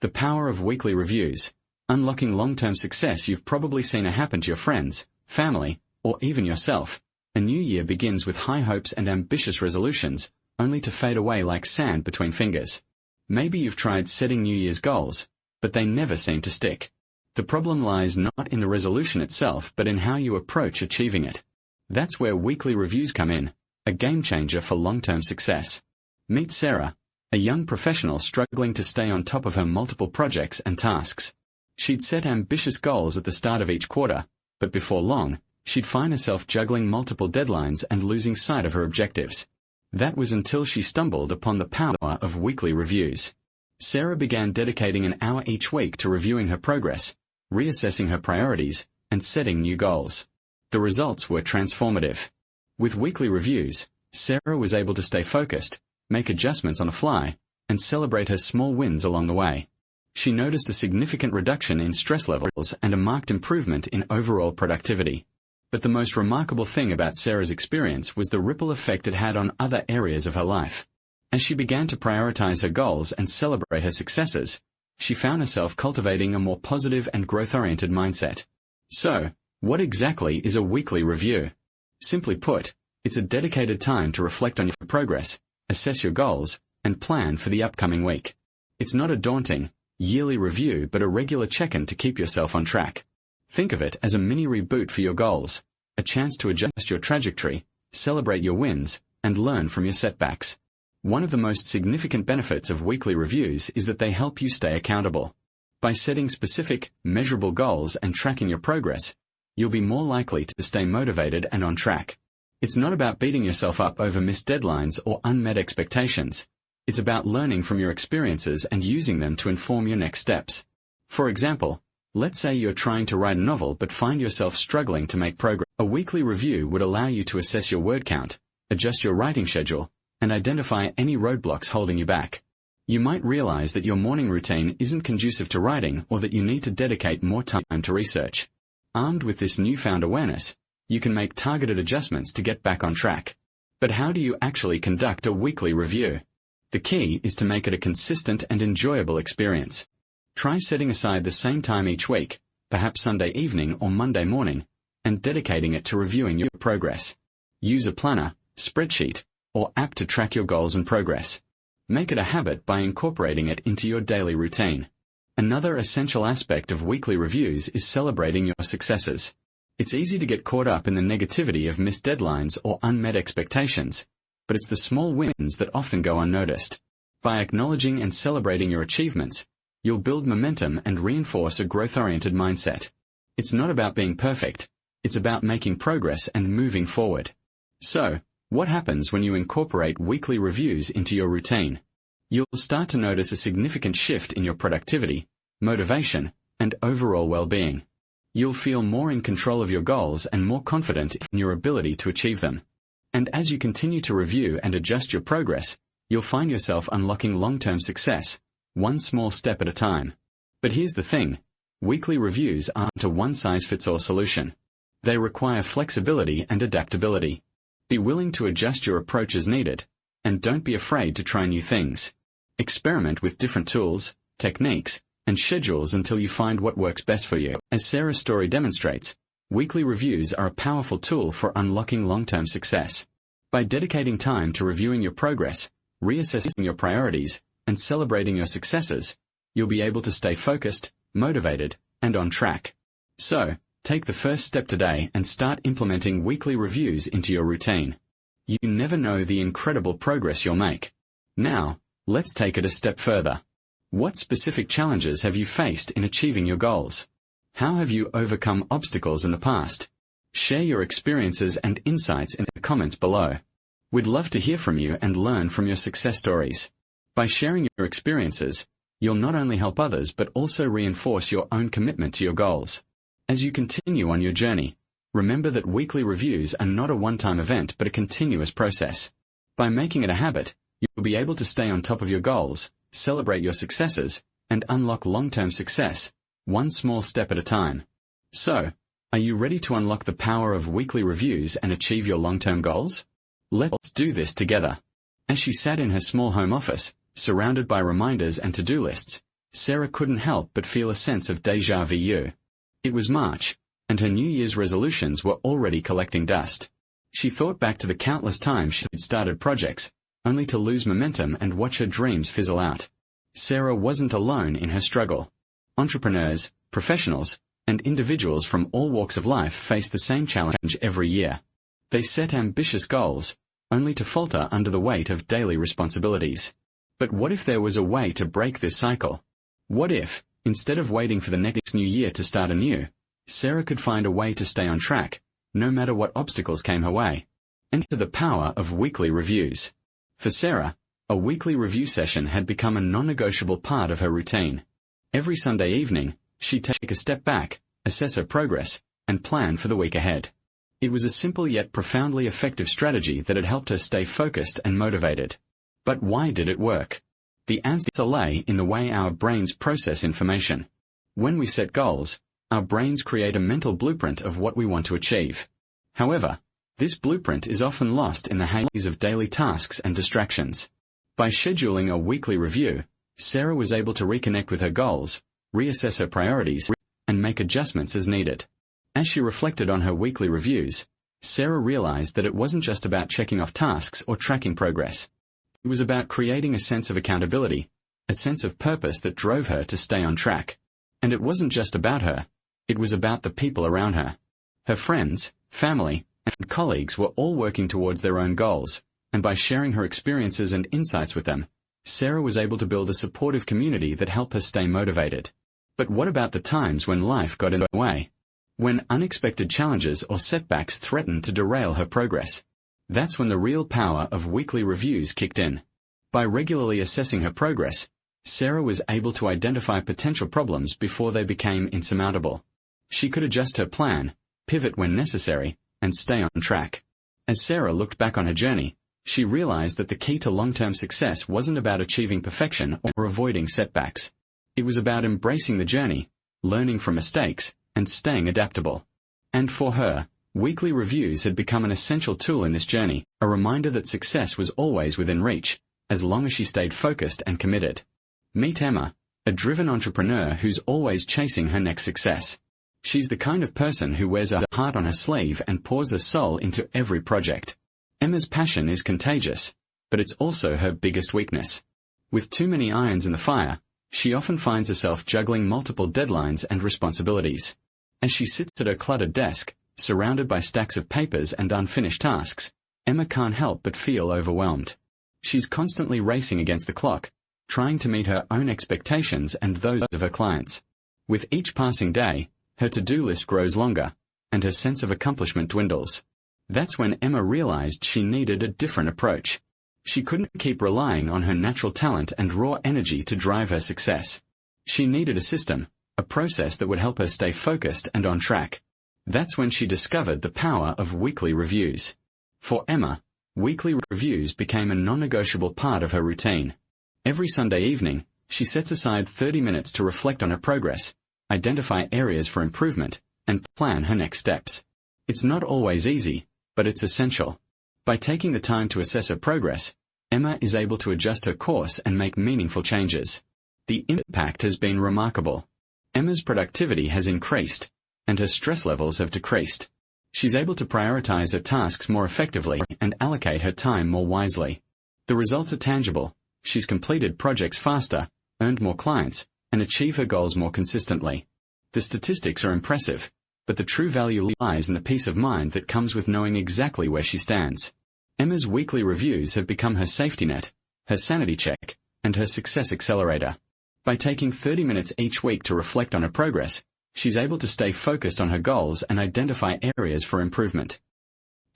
The power of weekly reviews. Unlocking long-term success. You've probably seen it happen to your friends, family, or even yourself. A new year begins with high hopes and ambitious resolutions, only to fade away like sand between fingers. Maybe you've tried setting New Year's goals, but they never seem to stick. The problem lies not in the resolution itself but in how you approach achieving it. That's where weekly reviews come in, a game changer for long-term success. Meet Sarah, a young professional struggling to stay on top of her multiple projects and tasks. She'd set ambitious goals at the start of each quarter, but before long, she'd find herself juggling multiple deadlines and losing sight of her objectives. That was until she stumbled upon the power of weekly reviews. Sarah began dedicating an hour each week to reviewing her progress, reassessing her priorities, and setting new goals. The results were transformative. With weekly reviews, Sarah was able to stay focused, make adjustments on the fly, and celebrate her small wins along the way. She noticed a significant reduction in stress levels and a marked improvement in overall productivity. But the most remarkable thing about Sarah's experience was the ripple effect it had on other areas of her life. As she began to prioritize her goals and celebrate her successes, she found herself cultivating a more positive and growth-oriented mindset. So, what exactly is a weekly review? Simply put, it's a dedicated time to reflect on your progress, assess your goals, and plan for the upcoming week. It's not a daunting, yearly review but a regular check-in to keep yourself on track. Think of it as a mini reboot for your goals, a chance to adjust your trajectory, celebrate your wins, and learn from your setbacks. One of the most significant benefits of weekly reviews is that they help you stay accountable. By setting specific, measurable goals and tracking your progress, you'll be more likely to stay motivated and on track. It's not about beating yourself up over missed deadlines or unmet expectations. It's about learning from your experiences and using them to inform your next steps. For example, let's say you're trying to write a novel but find yourself struggling to make progress. A weekly review would allow you to assess your word count, adjust your writing schedule, and identify any roadblocks holding you back. You might realize that your morning routine isn't conducive to writing or that you need to dedicate more time to research. Armed with this newfound awareness, you can make targeted adjustments to get back on track. But how do you actually conduct a weekly review? The key is to make it a consistent and enjoyable experience. Try setting aside the same time each week, perhaps Sunday evening or Monday morning, and dedicating it to reviewing your progress. Use a planner, spreadsheet, or app to track your goals and progress. Make it a habit by incorporating it into your daily routine. Another essential aspect of weekly reviews is celebrating your successes. It's easy to get caught up in the negativity of missed deadlines or unmet expectations, but it's the small wins that often go unnoticed. By acknowledging and celebrating your achievements, you'll build momentum and reinforce a growth-oriented mindset. It's not about being perfect, it's about making progress and moving forward. So, what happens when you incorporate weekly reviews into your routine? You'll start to notice a significant shift in your productivity, motivation, and overall well-being. You'll feel more in control of your goals and more confident in your ability to achieve them. And as you continue to review and adjust your progress, you'll find yourself unlocking long-term success, one small step at a time. But here's the thing, weekly reviews aren't a one-size-fits-all solution. They require flexibility and adaptability. Be willing to adjust your approach as needed, and don't be afraid to try new things. Experiment with different tools, techniques, and schedules until you find what works best for you. As Sarah's story demonstrates, weekly reviews are a powerful tool for unlocking long-term success. By dedicating time to reviewing your progress, reassessing your priorities, and celebrating your successes, you'll be able to stay focused, motivated, and on track. So, take the first step today and start implementing weekly reviews into your routine. You never know the incredible progress you'll make. Now, let's take it a step further. What specific challenges have you faced in achieving your goals? How have you overcome obstacles in the past? Share your experiences and insights in the comments below. We'd love to hear from you and learn from your success stories. By sharing your experiences, you'll not only help others but also reinforce your own commitment to your goals. As you continue on your journey, remember that weekly reviews are not a one-time event but a continuous process. By making it a habit, you'll be able to stay on top of your goals, celebrate your successes, and unlock long-term success, one small step at a time. So, are you ready to unlock the power of weekly reviews and achieve your long-term goals? Let's do this together. As she sat in her small home office, surrounded by reminders and to-do lists, Sarah couldn't help but feel a sense of déjà vu. It was March, and her New Year's resolutions were already collecting dust. She thought back to the countless times she'd started projects, only to lose momentum and watch her dreams fizzle out. Sarah wasn't alone in her struggle. Entrepreneurs, professionals, and individuals from all walks of life face the same challenge every year. They set ambitious goals, only to falter under the weight of daily responsibilities. But what if there was a way to break this cycle? What if, instead of waiting for the next new year to start anew, Sarah could find a way to stay on track, no matter what obstacles came her way? Enter the power of weekly reviews. For Sarah, a weekly review session had become a non-negotiable part of her routine. Every Sunday evening, she'd take a step back, assess her progress, and plan for the week ahead. It was a simple yet profoundly effective strategy that had helped her stay focused and motivated. But why did it work? The answer lay in the way our brains process information. When we set goals, our brains create a mental blueprint of what we want to achieve. However, this blueprint is often lost in the haze of daily tasks and distractions. By scheduling a weekly review, Sarah was able to reconnect with her goals, reassess her priorities, and make adjustments as needed. As she reflected on her weekly reviews, Sarah realized that it wasn't just about checking off tasks or tracking progress. It was about creating a sense of accountability, a sense of purpose that drove her to stay on track. And it wasn't just about her, it was about the people around her. Her friends, family, and colleagues were all working towards their own goals, and by sharing her experiences and insights with them, Sarah was able to build a supportive community that helped her stay motivated. But what about the times when life got in the way? When unexpected challenges or setbacks threatened to derail her progress? That's when the real power of weekly reviews kicked in. By regularly assessing her progress, Sarah was able to identify potential problems before they became insurmountable. She could adjust her plan, pivot when necessary, and stay on track. As Sarah looked back on her journey, she realized that the key to long-term success wasn't about achieving perfection or avoiding setbacks. It was about embracing the journey, learning from mistakes, and staying adaptable. And for her, weekly reviews had become an essential tool in this journey, a reminder that success was always within reach, as long as she stayed focused and committed. Meet Emma, a driven entrepreneur who's always chasing her next success. She's the kind of person who wears her heart on her sleeve and pours her soul into every project. Emma's passion is contagious, but it's also her biggest weakness. With too many irons in the fire, she often finds herself juggling multiple deadlines and responsibilities. As she sits at her cluttered desk, surrounded by stacks of papers and unfinished tasks, Emma can't help but feel overwhelmed. She's constantly racing against the clock, trying to meet her own expectations and those of her clients. With each passing day, her to-do list grows longer, and her sense of accomplishment dwindles. That's when Emma realized she needed a different approach. She couldn't keep relying on her natural talent and raw energy to drive her success. She needed a system, a process that would help her stay focused and on track. That's when she discovered the power of weekly reviews. For Emma, weekly reviews became a non-negotiable part of her routine. Every Sunday evening, she sets aside 30 minutes to reflect on her progress, identify areas for improvement, and plan her next steps. It's not always easy, but it's essential. By taking the time to assess her progress, Emma is able to adjust her course and make meaningful changes. The impact has been remarkable. Emma's productivity has increased, and her stress levels have decreased. She's able to prioritize her tasks more effectively and allocate her time more wisely. The results are tangible. She's completed projects faster, earned more clients, and achieved her goals more consistently. The statistics are impressive, but the true value lies in the peace of mind that comes with knowing exactly where she stands. Emma's weekly reviews have become her safety net, her sanity check, and her success accelerator. By taking 30 minutes each week to reflect on her progress, she's able to stay focused on her goals and identify areas for improvement.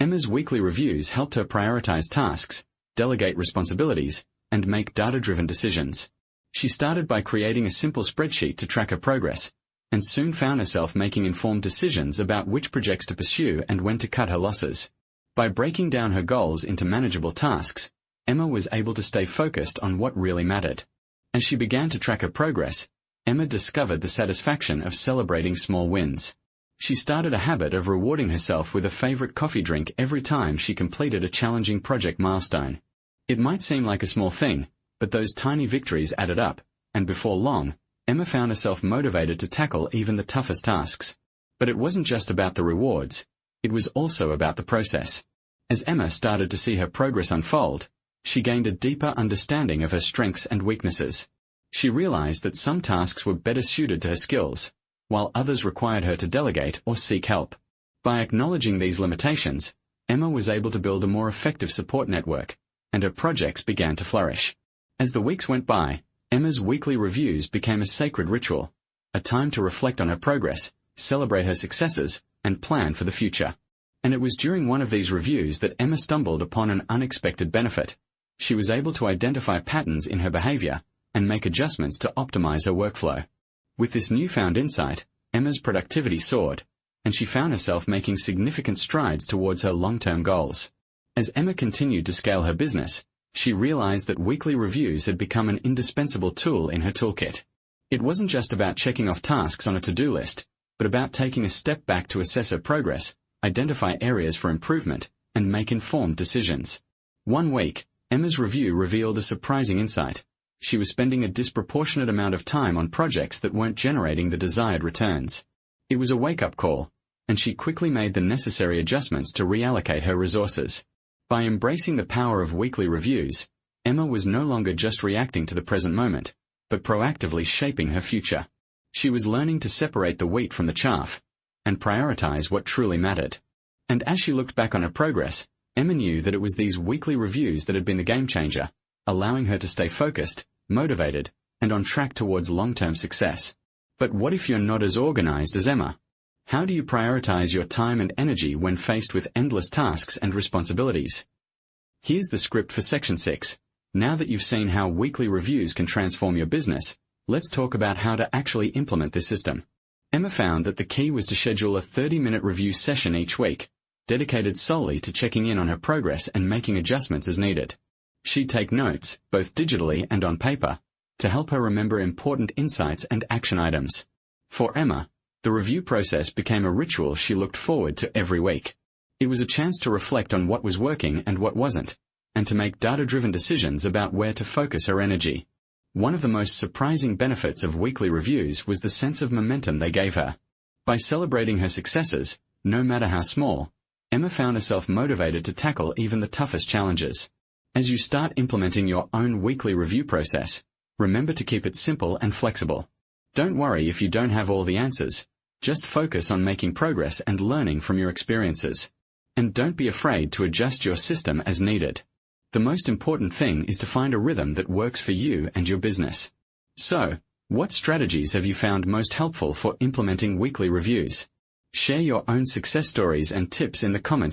Emma's weekly reviews helped her prioritize tasks, delegate responsibilities, and make data-driven decisions. She started by creating a simple spreadsheet to track her progress, and soon found herself making informed decisions about which projects to pursue and when to cut her losses. By breaking down her goals into manageable tasks, Emma was able to stay focused on what really mattered. As she began to track her progress, Emma discovered the satisfaction of celebrating small wins. She started a habit of rewarding herself with a favorite coffee drink every time she completed a challenging project milestone. It might seem like a small thing, but those tiny victories added up, and before long, Emma found herself motivated to tackle even the toughest tasks. But it wasn't just about the rewards, it was also about the process. As Emma started to see her progress unfold, she gained a deeper understanding of her strengths and weaknesses. She realized that some tasks were better suited to her skills, while others required her to delegate or seek help. By acknowledging these limitations, Emma was able to build a more effective support network, and her projects began to flourish. As the weeks went by, Emma's weekly reviews became a sacred ritual, a time to reflect on her progress, celebrate her successes, and plan for the future. And it was during one of these reviews that Emma stumbled upon an unexpected benefit. She was able to identify patterns in her behavior and make adjustments to optimize her workflow. With this newfound insight, Emma's productivity soared, and she found herself making significant strides towards her long-term goals. As Emma continued to scale her business, she realized that weekly reviews had become an indispensable tool in her toolkit. It wasn't just about checking off tasks on a to-do list, but about taking a step back to assess her progress, identify areas for improvement, and make informed decisions. One week, Emma's review revealed a surprising insight. She was spending a disproportionate amount of time on projects that weren't generating the desired returns. It was a wake-up call, and she quickly made the necessary adjustments to reallocate her resources. By embracing the power of weekly reviews, Emma was no longer just reacting to the present moment, but proactively shaping her future. She was learning to separate the wheat from the chaff, and prioritize what truly mattered. And as she looked back on her progress, Emma knew that it was these weekly reviews that had been the game-changer, allowing her to stay focused, motivated, and on track towards long-term success. But what if you're not as organized as Emma? How do you prioritize your time and energy when faced with endless tasks and responsibilities? Here's the script for Section 6. Now that you've seen how weekly reviews can transform your business, let's talk about how to actually implement this system. Emma found that the key was to schedule a 30-minute review session each week, dedicated solely to checking in on her progress and making adjustments as needed. She'd take notes, both digitally and on paper, to help her remember important insights and action items. For Emma, the review process became a ritual she looked forward to every week. It was a chance to reflect on what was working and what wasn't, and to make data-driven decisions about where to focus her energy. One of the most surprising benefits of weekly reviews was the sense of momentum they gave her. By celebrating her successes, no matter how small, Emma found herself motivated to tackle even the toughest challenges. As you start implementing your own weekly review process, remember to keep it simple and flexible. Don't worry if you don't have all the answers. Just focus on making progress and learning from your experiences. And don't be afraid to adjust your system as needed. The most important thing is to find a rhythm that works for you and your business. So, what strategies have you found most helpful for implementing weekly reviews? Share your own success stories and tips in the comments